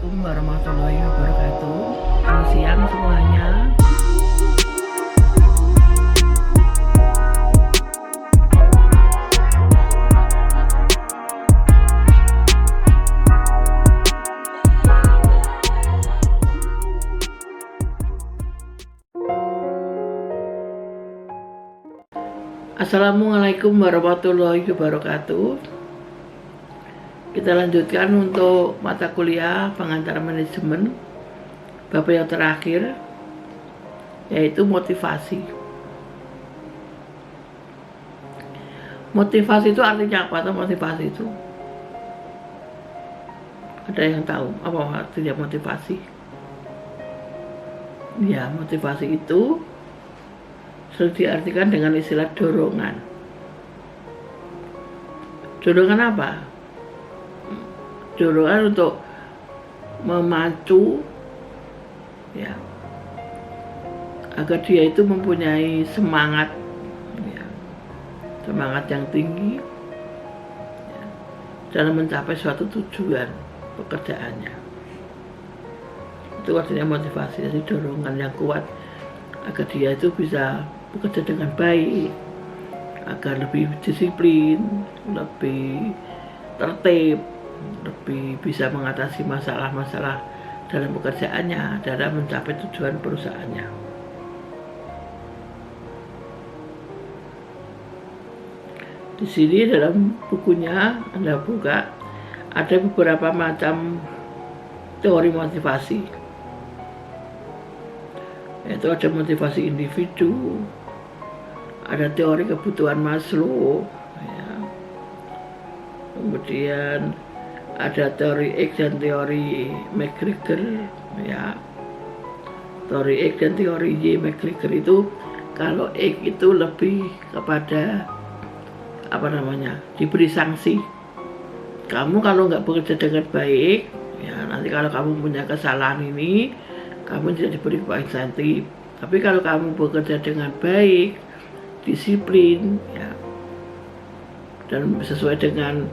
Assalamualaikum warahmatullahi wabarakatuh. Selamat siang semuanya. Assalamualaikum warahmatullahi wabarakatuh. Kita lanjutkan untuk mata kuliah pengantar manajemen bab yang terakhir, yaitu motivasi. Motivasi itu artinya apa? Atau motivasi itu ada yang tahu apa artinya motivasi? Ya, motivasi itu sering diartikan dengan istilah dorongan. Dorongan apa? Dorongan untuk memacu, ya, agar dia itu mempunyai semangat, ya, semangat yang tinggi, ya, dalam mencapai suatu tujuan pekerjaannya. Itu artinya motivasi, jadi dorongan yang kuat agar dia itu bisa bekerja dengan baik, agar lebih disiplin, lebih tertib, lebih bisa mengatasi masalah-masalah dalam pekerjaannya, dalam mencapai tujuan perusahaannya. Di sini dalam bukunya Anda buka, ada beberapa macam teori motivasi. Yaitu ada motivasi individu, ada teori kebutuhan Maslow, ya. Kemudian ada teori X dan teori McGregor, ya. Teori X dan teori Y McGregor itu, kalau X itu lebih kepada diberi sanksi. Kamu kalau nggak bekerja dengan baik, ya nanti kalau kamu punya kesalahan ini, kamu tidak diberi insentif. Tapi kalau kamu bekerja dengan baik, disiplin, ya, dan sesuai dengan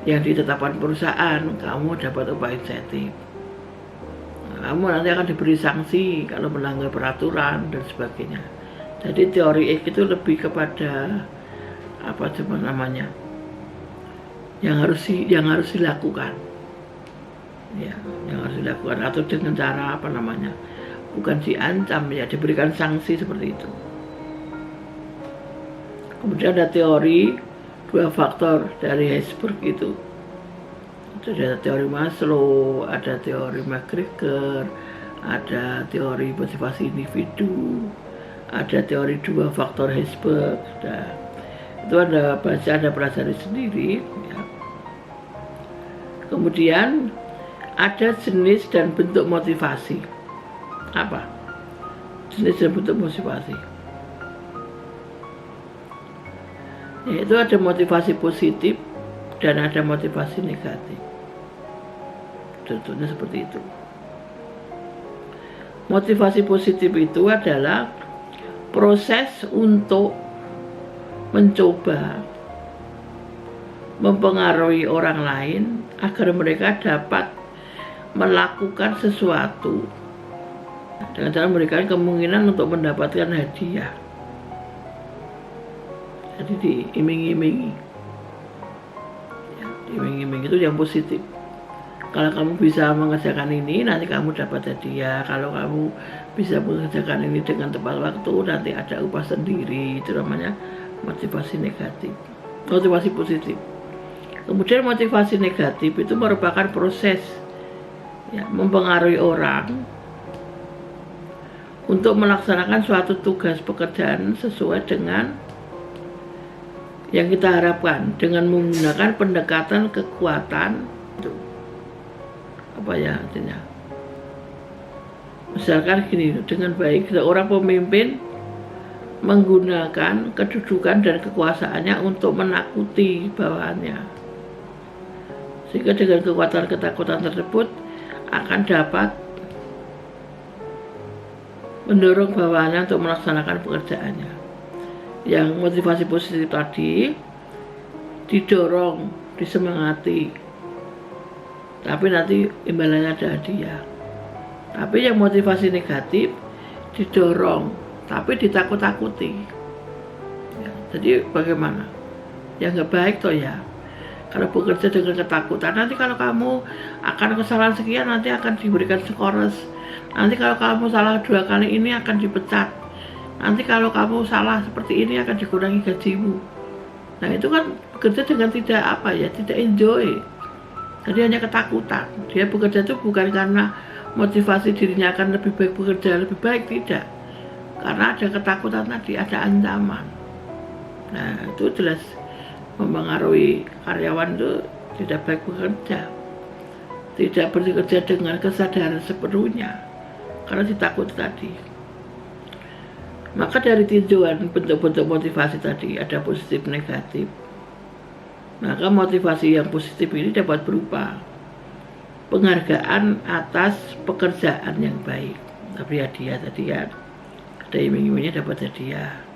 yang ditetapkan perusahaan, kamu dapat upah insentif. Kamu nanti akan diberi sanksi kalau melanggar peraturan dan sebagainya. Jadi teori X itu lebih kepada yang harus dilakukan, ya, yang harus dilakukan, atau dengan cara bukan diancam, ya, diberikan sanksi seperti itu. Kemudian ada teori dua faktor dari Herzberg itu. Ada teori Maslow, ada teori McGregor, ada teori motivasi individu, ada teori dua faktor Herzberg. Nah, itu Anda baca, Anda pelajari sendiri, ya. Kemudian ada jenis dan bentuk motivasi. Apa jenis dan bentuk motivasi? Yaitu ada motivasi positif dan ada motivasi negatif. Contohnya seperti itu. Motivasi positif itu adalah proses untuk mencoba mempengaruhi orang lain agar mereka dapat melakukan sesuatu dengan cara memberikan kemungkinan untuk mendapatkan hadiah. Jadi diiming-imingi, ya, diiming-imingi itu yang positif. Kalau kamu bisa mengerjakan ini, nanti kamu dapat hadiah. Kalau kamu bisa mengerjakan ini dengan tepat waktu, nanti ada upah sendiri. Itu namanya motivasi negatif. Motivasi positif. Kemudian motivasi negatif itu merupakan proses, ya, mempengaruhi orang untuk melaksanakan suatu tugas pekerjaan sesuai dengan yang kita harapkan, dengan menggunakan pendekatan kekuatan. Itu apa ya artinya? Misalkan gini, dengan baik seorang pemimpin menggunakan kedudukan dan kekuasaannya untuk menakuti bawahannya, sehingga dengan kekuatan ketakutan tersebut akan dapat mendorong bawahannya untuk melaksanakan pekerjaannya. Yang motivasi positif tadi didorong, disemangati tapi nanti imbalannya ada hadiah. Tapi yang motivasi negatif didorong, tapi ditakut-takuti. Ya, jadi bagaimana? Ya nggak baik toh ya. Kalau bekerja dengan ketakutan, nanti kalau kamu akan kesalahan sekian, nanti akan diberikan skores. Nanti kalau kamu salah 2 kali ini akan dipecat. Nanti kalau kamu salah seperti ini akan dikurangi gajimu. Nah itu kan bekerja dengan tidak enjoy. Jadi hanya ketakutan. Dia bekerja itu bukan karena motivasi dirinya akan lebih baik bekerja lebih baik, tidak. Karena ada ketakutan tadi, ada ancaman. Nah itu jelas mempengaruhi karyawan itu tidak baik bekerja, tidak bekerja dengan kesadaran sepenuhnya karena ditakut tadi. Maka dari tinjauan bentuk-bentuk motivasi tadi ada positif negatif. Maka motivasi yang positif ini dapat berupa penghargaan atas pekerjaan yang baik, tapi hadiah tadi ya, ada iming-imingnya dapat hadiah.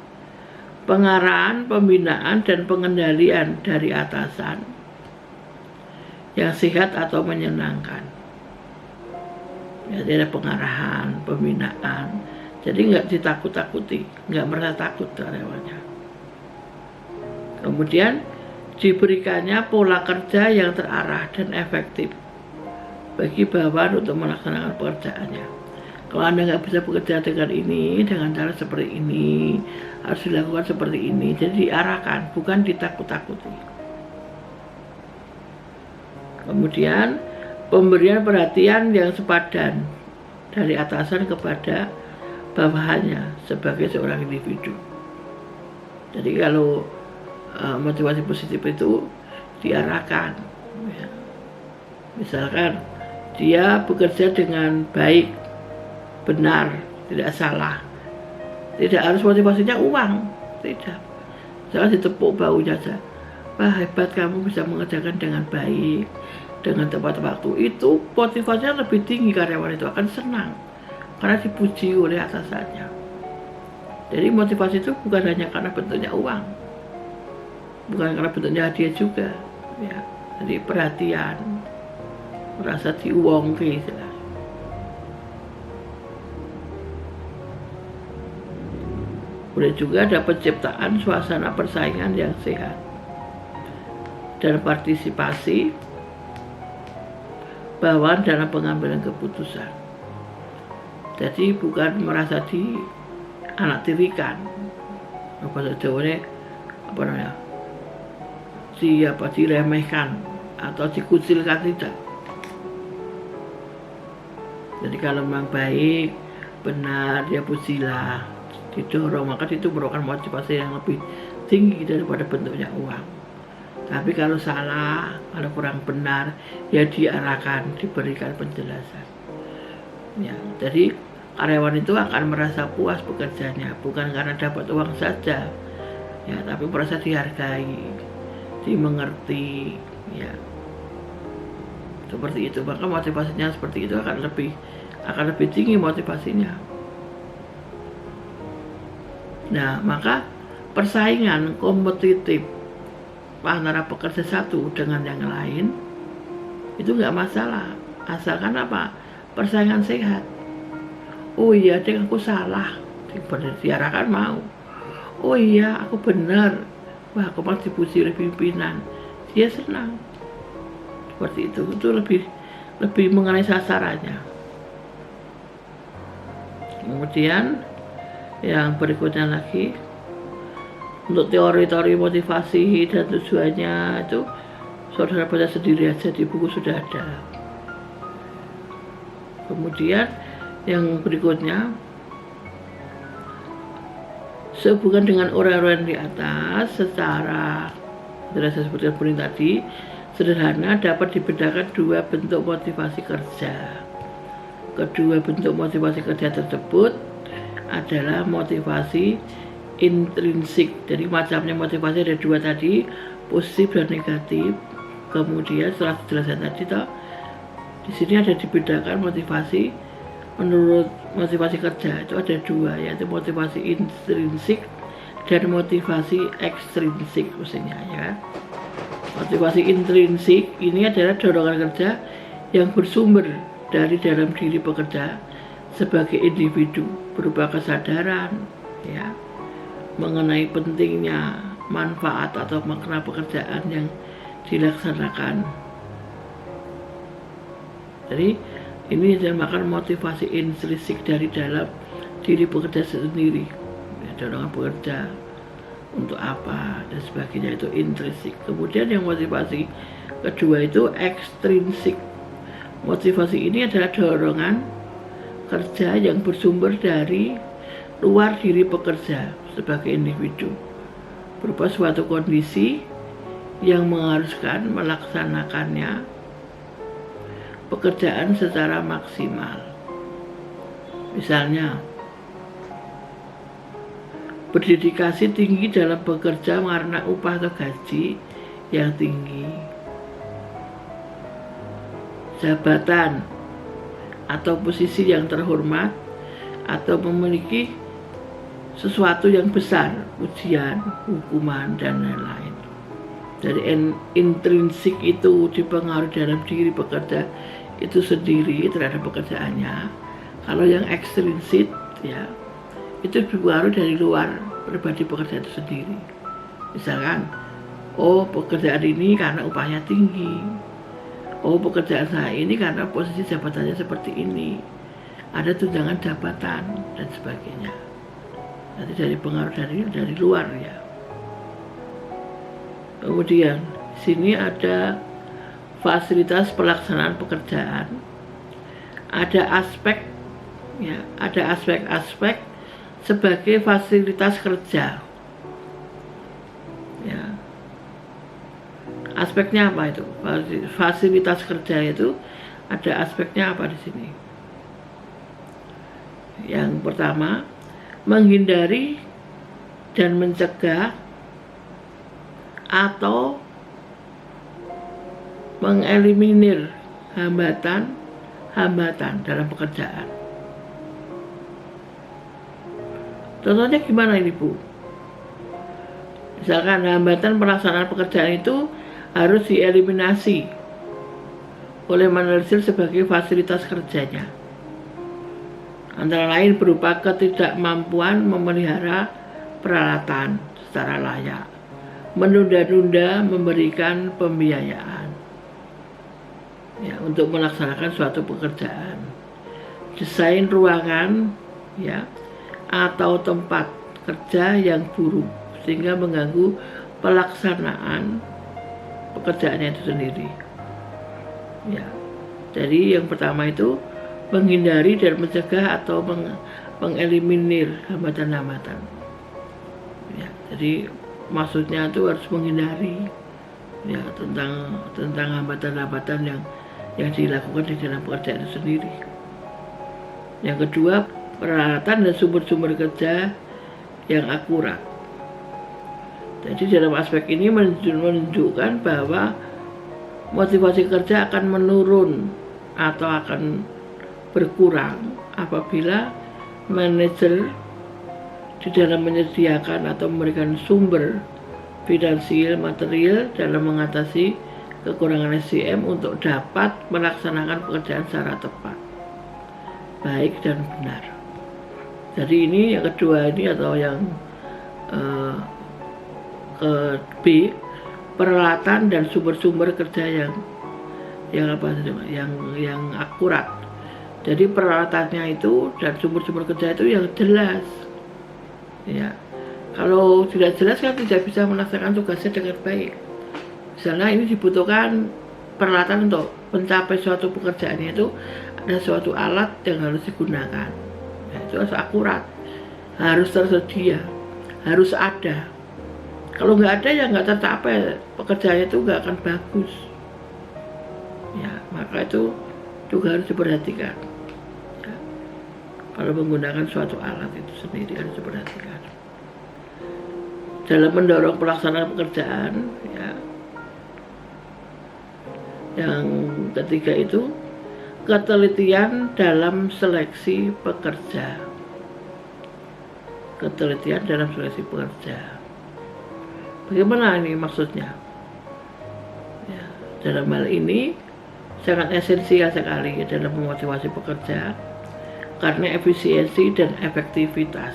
Pengarahan, pembinaan, dan pengendalian dari atasan yang sehat atau menyenangkan. Jadi ada pengarahan, pembinaan. Jadi nggak ditakut-takuti, nggak merasa takut karyawannya. Kemudian diberikannya pola kerja yang terarah dan efektif bagi bawahan untuk melaksanakan pekerjaannya. Kalau Anda nggak bisa bekerja dengan ini, dengan cara seperti ini, harus dilakukan seperti ini. Jadi diarahkan, bukan ditakut-takuti. Kemudian pemberian perhatian yang sepadan dari atasan kepada bawahannya sebagai seorang individu. Jadi kalau motivasi positif itu diarahkan, ya. Misalkan dia bekerja dengan baik, benar, tidak salah. Tidak harus motivasinya uang, tidak. Jangan ditepuk baunya saja. Wah, hebat kamu bisa mengerjakan dengan baik, dengan tepat waktu. Itu motivasinya lebih tinggi, karyawan itu akan senang karena dipuji oleh atasannya. Jadi motivasi itu bukan hanya karena bentuknya uang, bukan karena bentuknya hadiah juga, ya. Jadi perhatian, merasa diuwongke istilahnya. Kemudian juga ada penciptaan suasana persaingan yang sehat dan partisipasi bawahan dalam pengambilan keputusan. Jadi bukan merasa dianaktirikan, bahasa Jawanya diremehkan atau dikucilkan, tidak. Jadi kalau memang baik, benar, dia pujilah, didorong, maka itu merupakan motivasi yang lebih tinggi daripada bentuknya uang. Tapi kalau salah, kalau kurang benar, ya diarahkan, diberikan penjelasan. Ya, jadi karyawan itu akan merasa puas bekerjanya, bukan karena dapat uang saja, ya, tapi merasa dihargai, dimengerti, ya. Seperti itu, maka motivasinya seperti itu akan lebih tinggi motivasinya. Nah, maka persaingan kompetitif antara pekerja satu dengan yang lain itu nggak masalah, asalkan apa? Persaingan sehat. Oh iya, dek, aku salah, diarahkan mau. Oh iya, aku benar. Wah, aku pasti dipuji oleh pimpinan, dia senang. Seperti itu lebih mengenai sasarannya. Kemudian yang berikutnya lagi, untuk teori-teori motivasi dan tujuannya itu saudara baca sendiri aja, di buku sudah ada. Kemudian yang berikutnya, sehubungan dengan orang-orang di atas, secara sudah saya sebutkan tadi, sederhana dapat dibedakan dua bentuk motivasi kerja. Kedua bentuk motivasi kerja tersebut adalah motivasi intrinsik. Jadi macamnya motivasi ada dua tadi, positif dan negatif. Kemudian setelah dijelaskan tadi toh, di sini ada dibedakan motivasi menurut motivasi kerja itu ada dua, yaitu motivasi intrinsik dan motivasi ekstrinsik, maksudnya ya. Motivasi intrinsik ini adalah dorongan kerja yang bersumber dari dalam diri pekerja sebagai individu, berupa kesadaran ya mengenai pentingnya manfaat atau makna pekerjaan yang dilaksanakan. Jadi ini dinamakan motivasi intrinsik dari dalam diri pekerja sendiri, ya, dorongan pekerja untuk apa dan sebagainya, itu intrinsik. Kemudian yang motivasi kedua itu ekstrinsik. Motivasi ini adalah dorongan kerja yang bersumber dari luar diri pekerja sebagai individu, berupa suatu kondisi yang mengharuskan melaksanakannya pekerjaan secara maksimal. Misalnya, berdedikasi tinggi dalam bekerja karena upah atau gaji yang tinggi, jabatan atau posisi yang terhormat, atau memiliki sesuatu yang besar, ujian, hukuman, dan lain-lain. Dari intrinsik itu dipengaruhi dalam diri pekerja itu sendiri terhadap pekerjaannya. Kalau yang ekstrinsik ya itu dipengaruhi dari luar pribadi pekerja itu sendiri. Misalkan, oh pekerjaan ini karena upahnya tinggi, oh pekerjaan saya ini karena posisi jabatannya seperti ini, ada tunjangan jabatan dan sebagainya. Nanti dari pengaruh dari luar ya. Kemudian sini ada fasilitas pelaksanaan pekerjaan, ada aspek ya, ada aspek-aspek sebagai fasilitas kerja. Ya. Aspeknya apa itu? Fasilitas kerja itu ada aspeknya apa di sini? Yang pertama, menghindari dan mencegah atau mengeliminir hambatan dalam pekerjaan. Contohnya gimana ini Bu? Misalkan hambatan pelaksanaan pekerjaan itu harus dieliminasi oleh manajer sebagai fasilitas kerjanya. Antara lain berupa ketidakmampuan memelihara peralatan secara layak, menunda-nunda memberikan pembiayaan ya, untuk melaksanakan suatu pekerjaan, desain ruangan ya atau tempat kerja yang buruk sehingga mengganggu pelaksanaan pekerjaannya itu sendiri. Ya, jadi yang pertama itu menghindari dan mencegah atau mengeliminir hambatan-hambatan. Ya, jadi maksudnya itu harus menghindari ya tentang hambatan-hambatan yang dilakukan di dalam pekerjaan itu sendiri. Yang kedua, peralatan dan sumber-sumber kerja yang akurat. Jadi dalam aspek ini menunjukkan bahwa motivasi kerja akan menurun atau akan berkurang apabila manajer di dalam menyediakan atau memberikan sumber finansial material dalam mengatasi kekurangan SDM untuk dapat melaksanakan pekerjaan secara tepat, baik dan benar. Jadi ini yang kedua ini atau yang ke B, peralatan dan sumber-sumber kerja yang akurat. Jadi peralatannya itu dan sumber-sumber kerja itu yang jelas. Ya, kalau tidak jelas kan tidak bisa melaksanakan tugasnya dengan baik. Misalnya ini dibutuhkan peralatan untuk mencapai suatu pekerjaannya itu ada suatu alat yang harus digunakan. Ya, itu harus akurat, harus tersedia, harus ada. Kalau nggak ada ya nggak tercapai, pekerjaannya itu nggak akan bagus. Ya, maka itu juga harus diperhatikan. Ya, kalau menggunakan suatu alat itu sendiri harus diperhatikan. Dalam mendorong pelaksanaan pekerjaan, ya, yang ketiga itu ketelitian dalam seleksi pekerja. Ketelitian dalam seleksi pekerja. Bagaimana ini maksudnya? Ya, dalam hal ini sangat esensial sekali dalam memotivasi pekerja karena efisiensi dan efektivitas.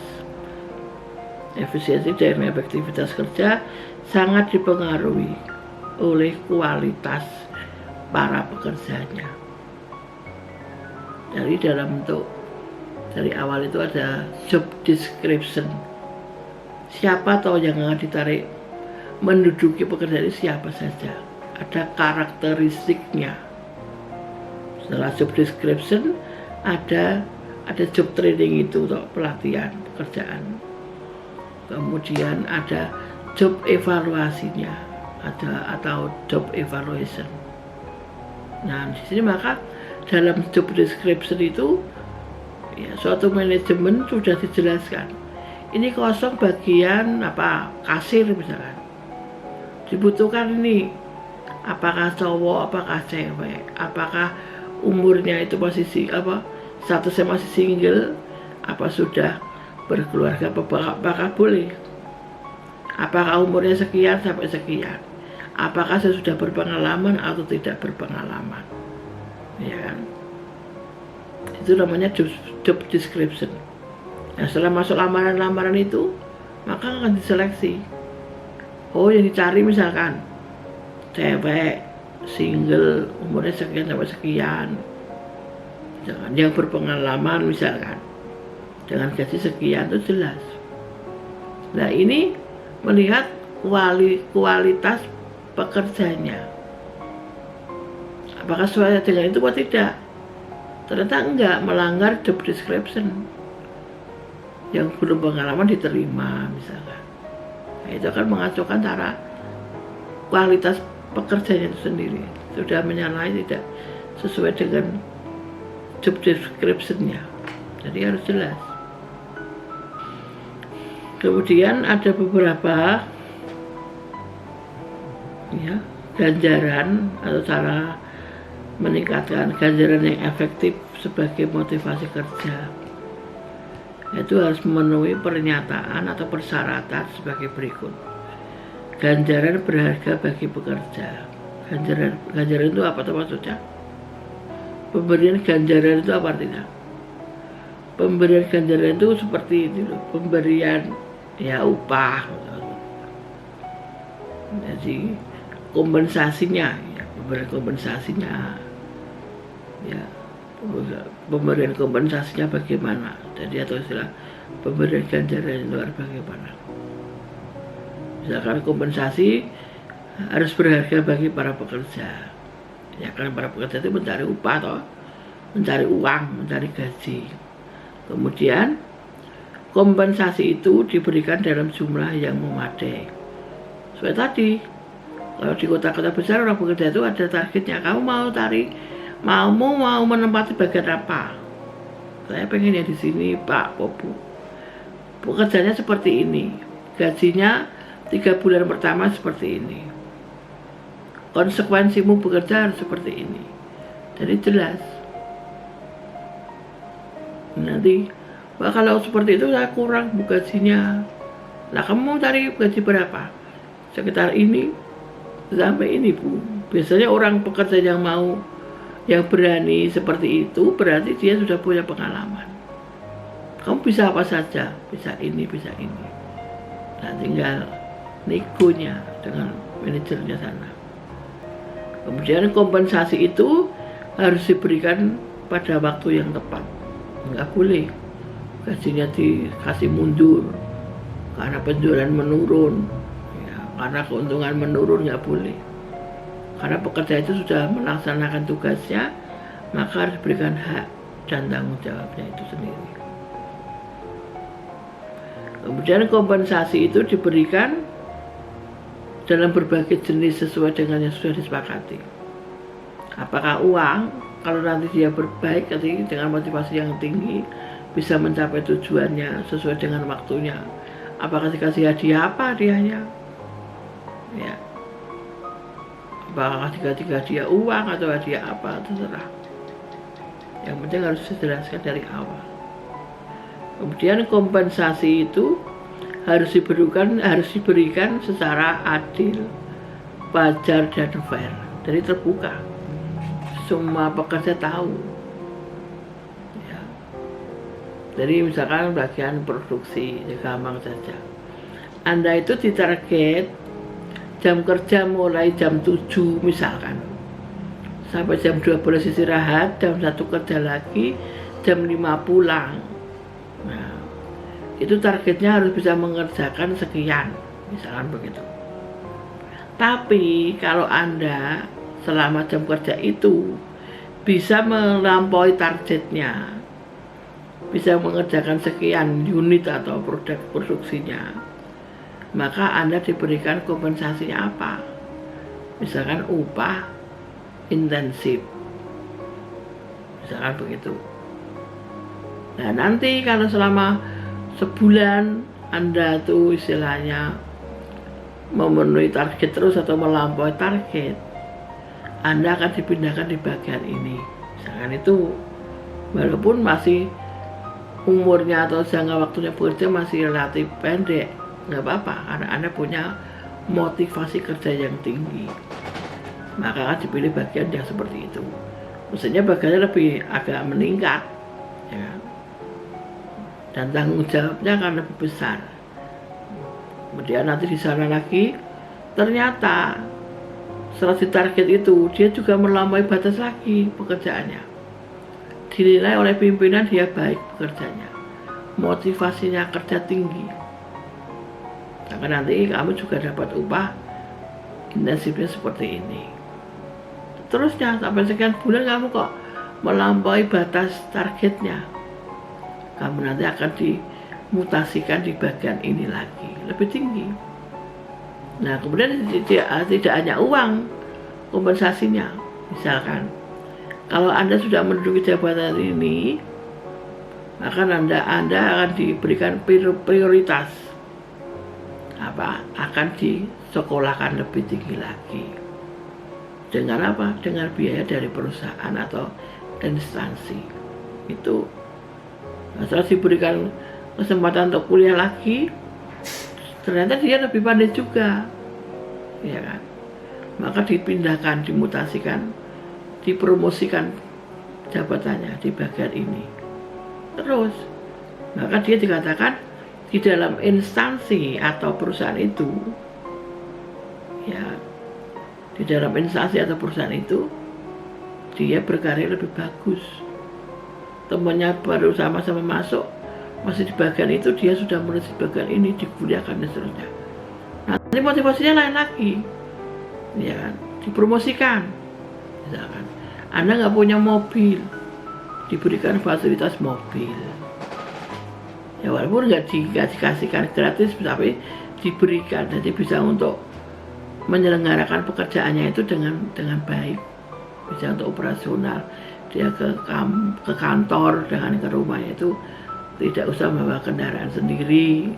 Efisiensi dan efektivitas kerja sangat dipengaruhi oleh kualitas para pekerjanya. Jadi dalam bentuk dari awal itu ada job description. Siapa tahu yang akan ditarik menduduki pekerjaan ini siapa saja. Ada karakteristiknya. Setelah job description ada job training itu untuk pelatihan pekerjaan. Kemudian ada job evaluasinya, atau job evaluation. Nah, di sini maka dalam job description itu ya, suatu manajemen sudah dijelaskan. Ini kosong bagian kasir misalkan. Dibutuhkan ini. Apakah cowok, apakah cewek, apakah umurnya itu statusnya masih single, apa sudah berkeluarga, apakah boleh, apakah umurnya sekian sampai sekian, apakah saya sudah berpengalaman atau tidak berpengalaman, ya kan? Itu namanya job description. Nah, setelah masuk lamaran itu, maka akan diseleksi. Oh, yang dicari misalkan cewek single umurnya sekian sampai sekian, jangan yang berpengalaman misalkan, dengan gaji sekian, itu jelas. Nah, ini melihat kualitas pekerjanya, apakah sesuai dengan itu atau tidak. Ternyata enggak, melanggar job description. Yang belum pengalaman diterima misalkan. Nah, itu akan mengacukan cara kualitas pekerjanya itu sendiri, sudah menyalahi, tidak sesuai dengan job description-nya. Jadi harus jelas. Kemudian ada beberapa ganjaran atau cara meningkatkan ganjaran yang efektif sebagai motivasi kerja. Itu harus memenuhi pernyataan atau persyaratan sebagai berikut. Ganjaran berharga bagi pekerja. Ganjaran itu apa maksudnya? Pemberian ganjaran itu apa artinya? Pemberian ganjaran itu seperti itu, pemberian upah. Jadi kompensasinya, pemberian kompensasinya bagaimana? Jadi atau istilah pemberian ganjaran luar bagaimana? Misalkan kompensasi harus berharga bagi para pekerja. Ya, karena para pekerja itu mencari upah atau mencari uang, mencari gaji. Kemudian kompensasi itu diberikan dalam jumlah yang memadai. Seperti tadi, kalau di kota-kota besar orang pekerja itu ada targetnya. Kamu mau menempati bagian apa? Saya pengen ya di sini, Pak Popu. Pekerjaannya seperti ini, gajinya 3 bulan pertama seperti ini, konsekuensimu bekerja harus seperti ini. Jadi jelas. Nanti kalau seperti itu saya kurang gajinya. Nah, kamu mau cari gaji berapa? Sekitar ini sampai ini, Bu. Biasanya orang pekerja yang berani seperti itu berarti dia sudah punya pengalaman. Kamu bisa apa saja, bisa ini, bisa ini. Nah, tinggal negonya dengan manajernya sana. Kemudian kompensasi itu harus diberikan pada waktu yang tepat. Enggak boleh gajinya dikasih mundur karena penjualan menurun, karena keuntungan menurun, nggak boleh. Karena pekerja itu sudah melaksanakan tugasnya, maka harus diberikan hak dan tanggung jawabnya itu sendiri. Kemudian kompensasi itu diberikan dalam berbagai jenis sesuai dengan yang sudah disepakati. Apakah uang, kalau nanti dia berbaik dengan motivasi yang tinggi, bisa mencapai tujuannya sesuai dengan waktunya. Apakah dikasih hadiah apa hadiahnya? Ya. Apakah dikasih hadiah uang atau hadiah apa, terserah. Yang penting harus dijelaskan dari awal. Kemudian kompensasi itu harus diberikan secara adil, wajar dan fair. Jadi terbuka. semua pekerja tahu. Ya. Jadi misalkan bagian produksi, ya gampang saja. Anda itu ditarget jam kerja mulai jam 7 misalkan, sampai jam 12 istirahat, jam 1 kerja lagi, jam 5 pulang. Nah, itu targetnya harus bisa mengerjakan sekian, misalkan begitu. Tapi kalau Anda selama jam kerja itu bisa melampaui targetnya, bisa mengerjakan sekian unit atau produk produksinya, maka Anda diberikan kompensasinya apa? Misalkan upah intensif, misalkan begitu. Nah, nanti kalau selama sebulan Anda tuh istilahnya memenuhi target terus atau melampaui target, Anda akan dipindahkan di bagian ini. Misalkan itu, walaupun masih umurnya atau jangka waktunya bekerja masih relatif pendek, nggak apa-apa, karena Anda punya motivasi kerja yang tinggi, maka akan dipilih bagian yang seperti itu. Maksudnya bagiannya lebih agak meningkat, ya, dan tanggung jawabnya akan lebih besar. Kemudian nanti di sana lagi, ternyata setelah ditarget itu dia juga melampaui batas lagi pekerjaannya. Dinilai oleh pimpinan dia baik pekerjanya, motivasinya kerja tinggi, maka nanti kamu juga dapat upah intensifnya seperti ini. Terusnya sampai sekian bulan kamu kok melampaui batas targetnya, kamu nanti akan dimutasikan di bagian ini lagi, lebih tinggi. Nah, kemudian tidak hanya uang kompensasinya. Misalkan kalau Anda sudah menduduki jabatan ini, maka Anda akan diberikan prioritas, akan disekolahkan lebih tinggi lagi. Dengan apa? Dengan biaya dari perusahaan atau instansi. Itu setelah diberikan kesempatan untuk kuliah lagi, ternyata dia lebih pandai juga, ya kan? Maka dipindahkan, dimutasikan, dipromosikan jabatannya di bagian ini. Terus, maka dia dikatakan di dalam instansi atau perusahaan itu, ya, di dalam instansi atau perusahaan itu dia berkarya lebih bagus. Temannya baru sama-sama masuk, masih di bagian itu, dia sudah mulai di bagian ini, dikuliahkan dan seterusnya. Nanti motivasinya lain lagi, ya kan? Dipromosikan. Misalkan Anda nggak punya mobil, diberikan fasilitas mobil. Ya walaupun nggak dikasihkan gratis, tapi diberikan, jadi bisa untuk menyelenggarakan pekerjaannya itu dengan baik, bisa untuk operasional, dia ke kantor dengan ke rumahnya itu tidak usah membawa kendaraan sendiri,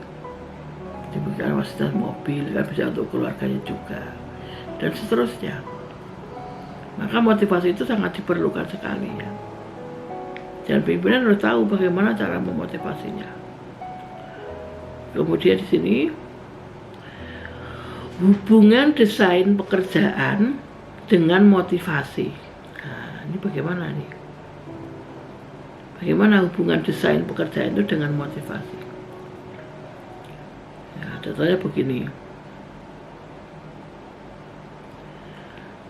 diberikan fasilitas mobil, kan bisa untuk keluarganya juga, dan seterusnya. Maka motivasi itu sangat diperlukan sekali, ya. Dan pimpinan harus tahu bagaimana cara memotivasinya. Kemudian di sini hubungan desain pekerjaan dengan motivasi. Nah, ini bagaimana nih? Bagaimana hubungan desain pekerjaan itu dengan motivasi? Ya, contohnya begini.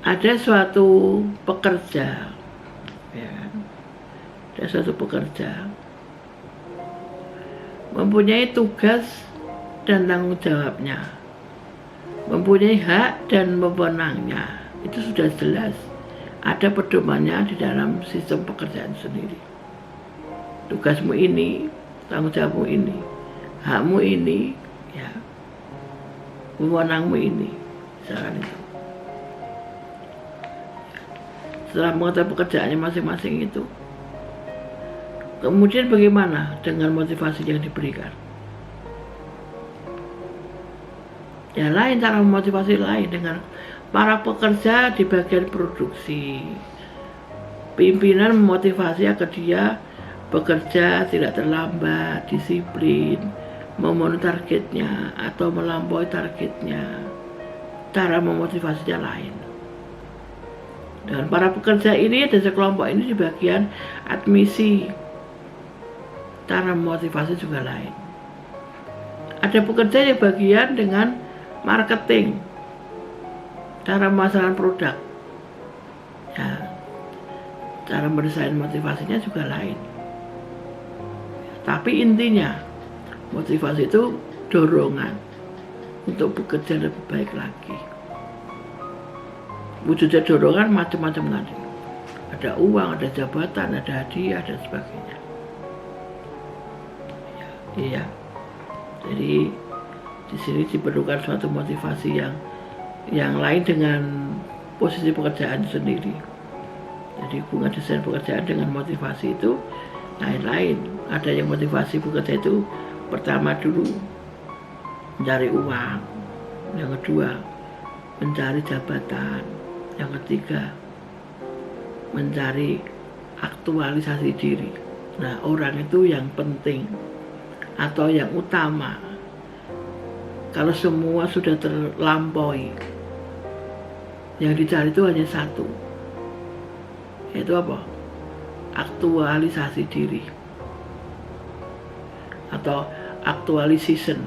Ada suatu pekerja, ya kan? Ada suatu pekerja mempunyai tugas dan tanggung jawabnya, mempunyai hak dan wewenangnya. Itu sudah jelas, ada pedomannya di dalam sistem pekerjaan sendiri. Tugasmu ini, tanggung jawabmu ini, hakmu ini, ya, wewenangmu ini, misalkan itu. Setelah mengetahui pekerjaannya masing-masing itu, kemudian bagaimana dengan motivasi yang diberikan? Ya lain, cara memotivasi lain dengan para pekerja di bagian produksi. Pimpinan memotivasi agar dia bekerja tidak terlambat, disiplin, memenuhi targetnya atau melampaui targetnya. Cara memotivasinya lain. Dan para pekerja ini ada sekelompok ini di bagian admisi. Cara motivasi juga lain. Ada pekerja yang bagian dengan marketing, cara pemasaran produk. Ya, cara mendesain motivasinya juga lain. Tapi intinya motivasi itu dorongan untuk bekerja lebih baik lagi. Wujudnya dorongan macam-macam tadi. Ada uang, ada jabatan, ada hadiah dan sebagainya. Iya. Jadi di sini diperlukan suatu motivasi yang lain dengan posisi pekerjaan sendiri. Jadi hubungan desain pekerjaan dengan motivasi itu lain-lain. Ada yang motivasi bekerja itu pertama dulu mencari uang, yang kedua mencari jabatan, yang ketiga mencari aktualisasi diri. Nah, orang itu yang penting atau yang utama. Kalau semua sudah terlampaui, yang dicari itu hanya satu, yaitu apa? Aktualisasi diri atau actualization.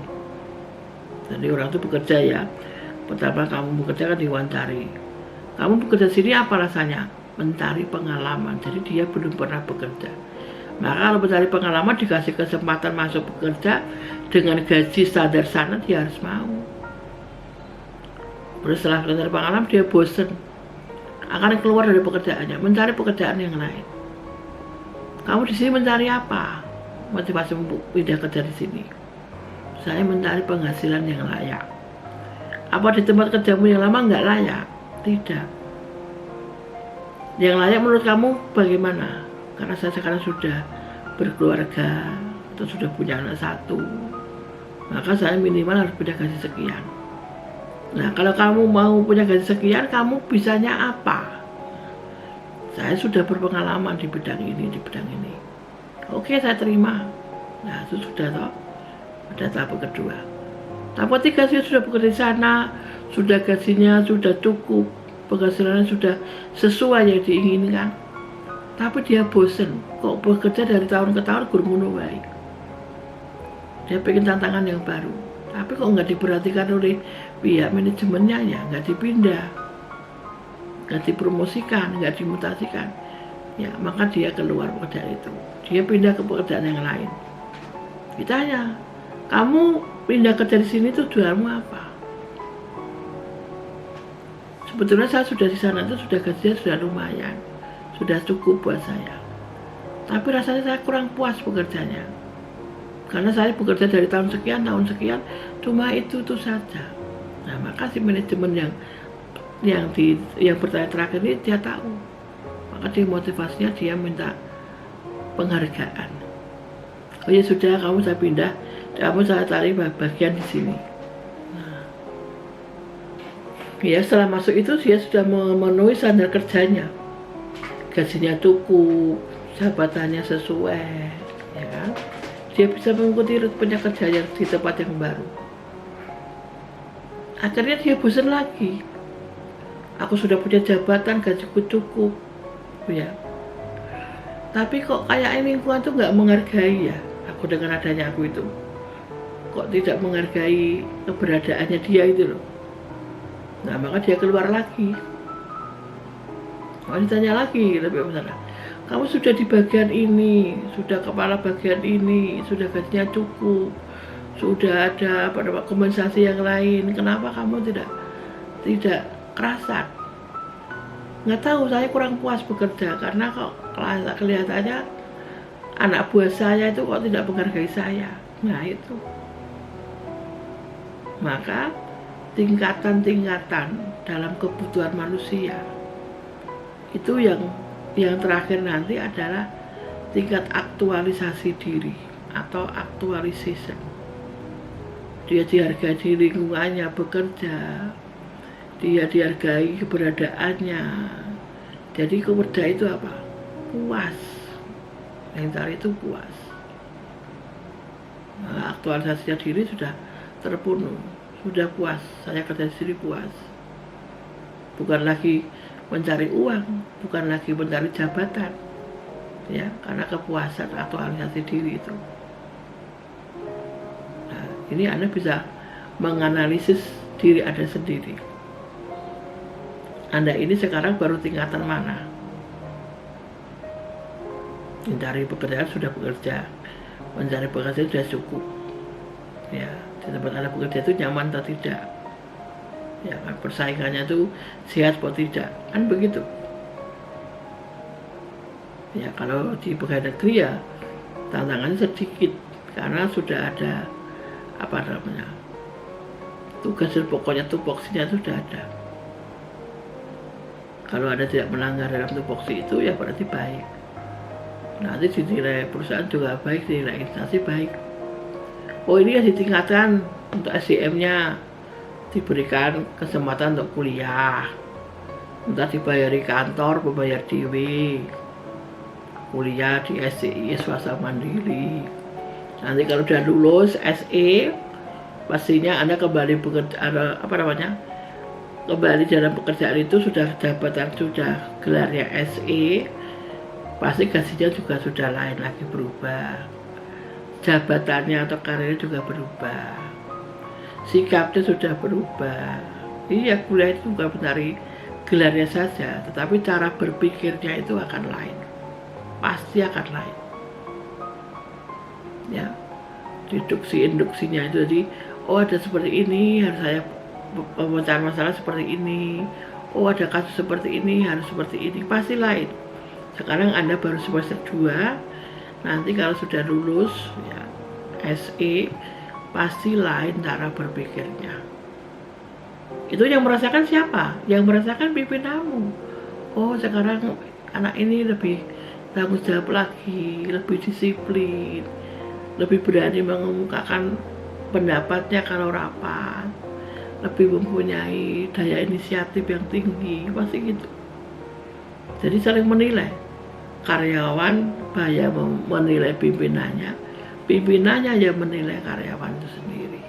Jadi orang itu bekerja ya, pertama kamu bekerja kan diwawancari, kamu bekerja sini apa rasanya? Mencari pengalaman. Jadi dia belum pernah bekerja, maka kalau mencari pengalaman dikasih kesempatan masuk bekerja dengan gaji standar sana, dia harus mau. Terus setelah mencari pengalaman dia bosen, akan keluar dari pekerjaannya, mencari pekerjaan yang lain. Kamu di sini mencari apa? Motivasi pindah kerja di sini. Saya mencari penghasilan yang layak. Apa di tempat kerjamu yang lama nggak layak? Tidak. Yang layak menurut kamu bagaimana? Karena saya sekarang sudah berkeluarga atau sudah punya anak satu, maka saya minimal harus punya gaji sekian. Nah, kalau kamu mau punya gaji sekian, kamu bisanya apa? Saya sudah berpengalaman di bidang ini, di bidang ini. Oke, saya terima. Nah, itu sudah toh. Ada tahap kedua. Tahap ketiga, saya sudah bekerja di sana, sudah gajinya sudah cukup, penghasilannya sudah sesuai yang diinginkan. Tapi dia bosen, kok bekerja dari tahun ke tahun gurung baik. Dia pengen tantangan yang baru, tapi kok nggak diperhatikan oleh pihak manajemennya, ya nggak dipindah, nggak dipromosikan, nggak dimutasikan, ya maka dia keluar pekerjaan itu, dia pindah ke pekerjaan yang lain. Ditanya, kamu pindah kerja di sini tujuanmu apa? Sebetulnya saya sudah di sana itu sudah gajinya sudah lumayan, sudah cukup buat saya. Tapi rasanya saya kurang puas bekerjanya. Karena saya bekerja dari tahun sekian, cuma itu saja. Nah, maka si manajemen yang bertanya terakhir ini dia tahu. Maka dia motivasinya dia minta penghargaan. Oh ya sudah, kamu saya pindah, kamu saya tarik bagian di sini. Ya, setelah masuk itu dia sudah memenuhi standar kerjanya, gajinya cukup, jabatannya sesuai, ya kan? Dia bisa mengikuti ritmenya kerja yang di tempat yang baru. Akhirnya dia bosan lagi. Aku sudah punya jabatan, gajiku cukup, ya. Tapi kok kayak lingkungan tuh nggak menghargai ya. Aku dengan adanya aku itu, kok tidak menghargai keberadaannya dia itu loh. Nah, maka dia keluar lagi. Oh, ditanya lagi, lebih misalnya, kamu sudah di bagian ini, sudah kepala bagian ini, sudah gajinya cukup, sudah ada kompensasi yang lain, kenapa kamu tidak kerasan? Nggak tahu, saya kurang puas bekerja karena kok kelihatannya anak buah saya itu kok tidak menghargai saya. Nah itu, maka tingkatan-tingkatan dalam kebutuhan manusia itu yang terakhir nanti adalah tingkat aktualisasi diri atau actualization. Dia dihargai di lingkungannya bekerja, dia dihargai keberadaannya. Jadi keberda itu apa? Puas. Yang tadi itu puas. Nah, aktualisasinya diri sudah terpenuhi, sudah puas. Saya kerja di sini puas. Bukan lagi mencari uang, bukan lagi mencari jabatan, ya, karena kepuasan aktualisasi diri itu. Nah, ini Anda bisa menganalisis diri Anda sendiri. Anda ini sekarang baru tingkatan mana? Mencari pekerjaan sudah bekerja, mencari pekerjaan sudah cukup, ya, di tempat Anda bekerja itu nyaman atau tidak, ya kan, persaingannya itu sehat atau tidak, kan begitu. Ya, kalau di pegawai negeri ya tantangannya sedikit karena sudah ada apa namanya, tugas pokoknya, tupoksinya sudah ada. Kalau Anda tidak melanggar dalam tupoksi itu ya berarti baik. Nanti dinilai perusahaan juga baik, dinilai instansi baik. Oh, ini ya ditingkatkan untuk SDM-nya, diberikan kesempatan untuk kuliah, entah dibayari kantor, membayar diri, kuliah di SCI swasta mandiri. Nanti kalau udah lulus SE, pastinya Anda kembali bekerja, kembali dalam pekerjaan itu sudah jabatan, sudah gelarnya SE, pasti gajinya juga sudah lain lagi, berubah, jabatannya atau karirnya juga berubah, sikapnya sudah berubah. Iya, kuliah itu bukan mencari gelarnya saja, tetapi cara berpikirnya itu akan lain, pasti akan lain, ya. Induksinya itu, jadi oh ada seperti ini, harus saya pemecahan masalah seperti ini, oh ada kasus seperti ini, harus seperti ini, pasti lain. Sekarang Anda baru semester 2, nanti kalau sudah lulus ya SE, pasti lain cara berpikirnya. Itu yang merasakan siapa? Yang merasakan pimpinanmu. Oh, sekarang anak ini lebih tanggung jawab lagi, lebih disiplin, lebih berani mengemukakan pendapatnya kalau rapat, lebih mempunyai daya inisiatif yang tinggi, pasti gitu. Jadi saling menilai. Karyawan bahaya menilai pimpinannya, pimpinannya yang menilai karyawan itu sendiri.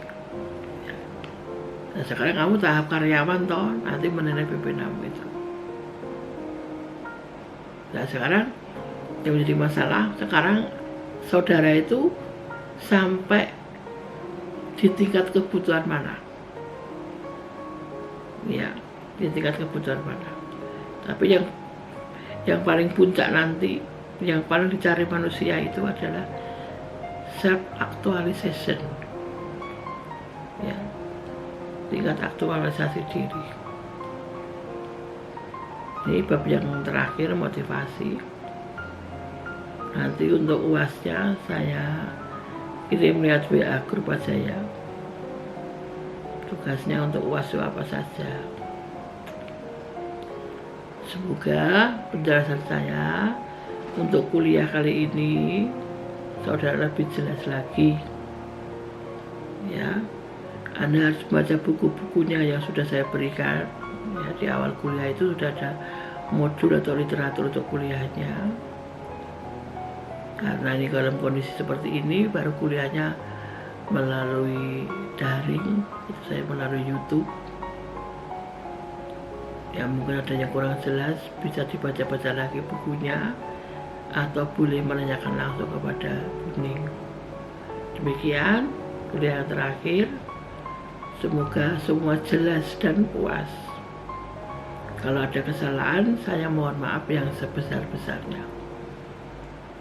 Nah, sekarang kamu tahap karyawan toh, nanti menilai pimpinanmu itu. Nah, sekarang yang menjadi masalah, sekarang saudara itu sampai di tingkat kebutuhan mana? Ya, di tingkat kebutuhan mana? Tapi yang paling puncak nanti, yang paling dicari manusia itu adalah self actualization, ya, tingkat aktualisasi diri. Ini bab yang terakhir, motivasi. Nanti untuk UASnya saya kirim lihat WA grup saya. Tugasnya untuk UAS itu apa saja. Semoga penjelasan saya untuk kuliah kali ini saudara lebih jelas lagi, ya. Anda harus baca buku-bukunya yang sudah saya berikan, ya. Di awal kuliah itu sudah ada modul atau literatur untuk kuliahnya, karena ini dalam kondisi seperti ini baru kuliahnya melalui daring, itu saya melalui YouTube. Ya, mungkin ada yang kurang jelas, bisa dibaca-baca lagi bukunya, atau boleh menanyakan langsung kepada Buning. Demikian kuliah yang terakhir. Semoga semua jelas dan puas. Kalau ada kesalahan, saya mohon maaf yang sebesar-besarnya.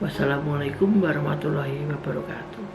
Wassalamualaikum warahmatullahi wabarakatuh.